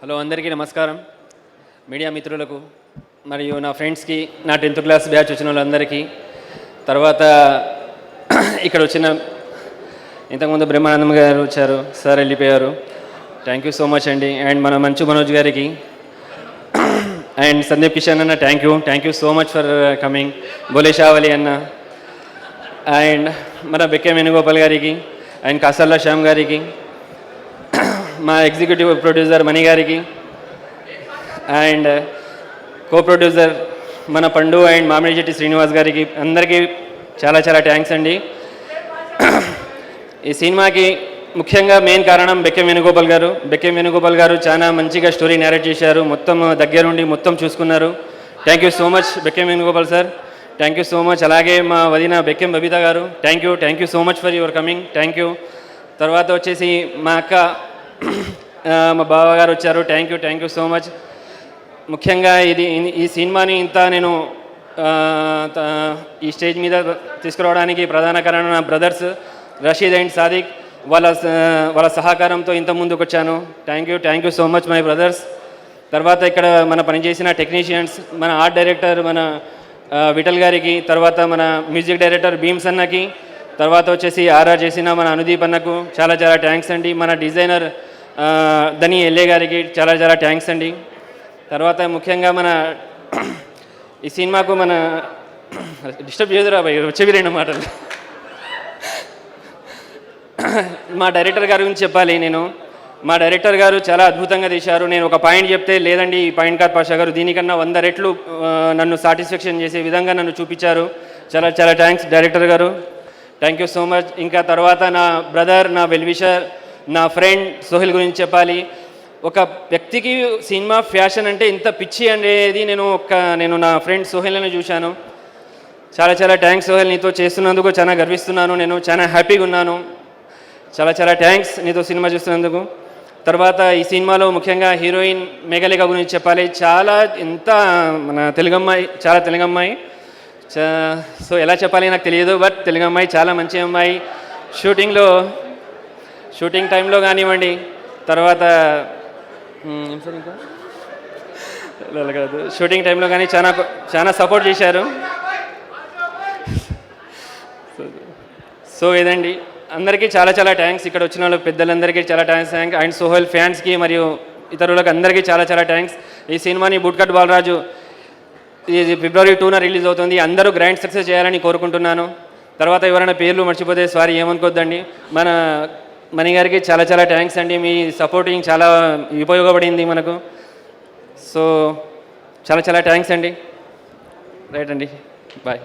Hello అందరికీ నమస్కారం. Media మిత్రులకు మరియు నా ఫ్రెండ్స్కి, నా 10th క్లాస్ బ్యాచ్ వచ్చిన వాళ్ళందరికీ, తర్వాత ఇక్కడ వచ్చిన ఇంతకుముందు బ్రహ్మానందం గారు వచ్చారు, సార్ వెళ్ళిపోయారు. థ్యాంక్ యూ సో మచ్ అండి. అండ్ మన మంచు మనోజ్ గారికి అండ్ సందీప్ కిషన్ అన్న thank you so much for coming. Bole Shavali అన్న అండ్ మన బెక్కే వేణుగోపాల్ గారికి అండ్ కాసల్లా శ్యామ్ గారికి, మా ఎగ్జిక్యూటివ్ ప్రొడ్యూసర్ మణి గారికి అండ్ కో ప్రొడ్యూసర్ మన పండు అండ్ మామిడిచెట్టి శ్రీనివాస్ గారికి అందరికీ చాలా చాలా థ్యాంక్స్ అండి. ఈ సినిమాకి ముఖ్యంగా మెయిన్ కారణం బెక్కే వేణుగోపాల్ గారు చాలా మంచిగా స్టోరీ నేరేట్ చేశారు, మొత్తం దగ్గరుండి మొత్తం చూసుకున్నారు. Thank you so much Bekke Venugopal sir, thank you so much. అలాగే మా వదిన బెక్కెం బబిత గారు thank you so much for your coming, thank you. తర్వాత వచ్చేసి మా అక్క మా బావగారు వచ్చారు, థ్యాంక్ యూ సో మచ్. ముఖ్యంగా ఈ సినిమాని ఇంత నేను ఈ స్టేజ్ మీద తీసుకురావడానికి ప్రధాన కారణం నా బ్రదర్స్ రషీద్ అండ్ సాదిక్, వాళ్ళ సహకారంతో ఇంత ముందుకు వచ్చాను. Thank you so much my brothers. తర్వాత ఇక్కడ మన పనిచేసిన టెక్నీషియన్స్, మన ఆర్ట్ డైరెక్టర్ మన విఠల్ గారికి, తర్వాత మన మ్యూజిక్ డైరెక్టర్ భీమ్స్ అన్నకి, తర్వాత వచ్చేసి ఆర్ఆర్ చేసిన మన అనుదీప్ అన్నకు చాలా చాలా థ్యాంక్స్ అండి. మన డిజైనర్ దని ఎల్ఏ గారికి చాలా చాలా థ్యాంక్స్ అండి. తర్వాత ముఖ్యంగా మన ఈ సినిమాకు మన డిస్టర్బ్ చేయదురా భయ్, వచ్చేవి రెండు మాటలు. మా డైరెక్టర్ గారి గురించి చెప్పాలి. మా డైరెక్టర్ గారు చాలా అద్భుతంగా తీశారు. నేను ఒక పాయింట్ చెప్తే లేదండి ఈ పాయింట్ కాదు పాషా గారు, దీనికన్నా 100 రెట్లు నన్ను సాటిస్ఫాక్షన్ చేసే విధంగా నన్ను చూపించారు. చాలా చాలా థ్యాంక్స్ డైరెక్టర్ గారు, థ్యాంక్ యూ సో మచ్. ఇంకా తర్వాత నా బ్రదర్, నా వెల్విషర్, నా ఫ్రెండ్ సోహెల్ గురించి చెప్పాలి. ఒక వ్యక్తికి సినిమా ఫ్యాషన్ అంటే ఇంత పిచ్చి అనేది నేను నా ఫ్రెండ్ సోహెల్ని చూశాను. చాలా చాలా థ్యాంక్స్ సోహెల్, నీతో చేస్తున్నందుకు చాలా గర్విస్తున్నాను, నేను చాలా హ్యాపీగా ఉన్నాను. చాలా చాలా థ్యాంక్స్ నీతో సినిమా చూస్తున్నందుకు. తర్వాత ఈ సినిమాలో ముఖ్యంగా హీరోయిన్ మేఘలేఖ గురించి చెప్పాలి. మన చాలా తెలుగమ్మాయి. సో ఎలా చెప్పాలి నాకు తెలియదు, బట్ తెలుగమ్మాయి చాలా మంచి అమ్మాయి. షూటింగ్ టైంలో కానివ్వండి, తర్వాత షూటింగ్ టైంలో కానీ చాలా సపోర్ట్ చేశారు. సో ఇదండి, అందరికీ చాలా చాలా థ్యాంక్స్. ఇక్కడ వచ్చిన వాళ్ళు పెద్దలందరికీ చాలా థ్యాంక్స్. అండ్ సోహెల్ ఫ్యాన్స్కి మరియు ఇతరులకు అందరికీ చాలా చాలా థ్యాంక్స్. ఈ సినిమాని బుట్కట్ బాలరాజు ఇది February 2న రిలీజ్ అవుతుంది. అందరూ గ్రాండ్ సక్సెస్ చేయాలని కోరుకుంటున్నాను. తర్వాత ఎవరైనా పేర్లు మర్చిపోతే సారీ, ఏమనుకోద్దండి. మన మణి గారికి చాలా చాలా థ్యాంక్స్ అండి, మీ సపోర్టింగ్ చాలా ఉపయోగపడింది మనకు. సో చాలా చాలా థ్యాంక్స్ అండి. రైట్ అండి, బాయ్.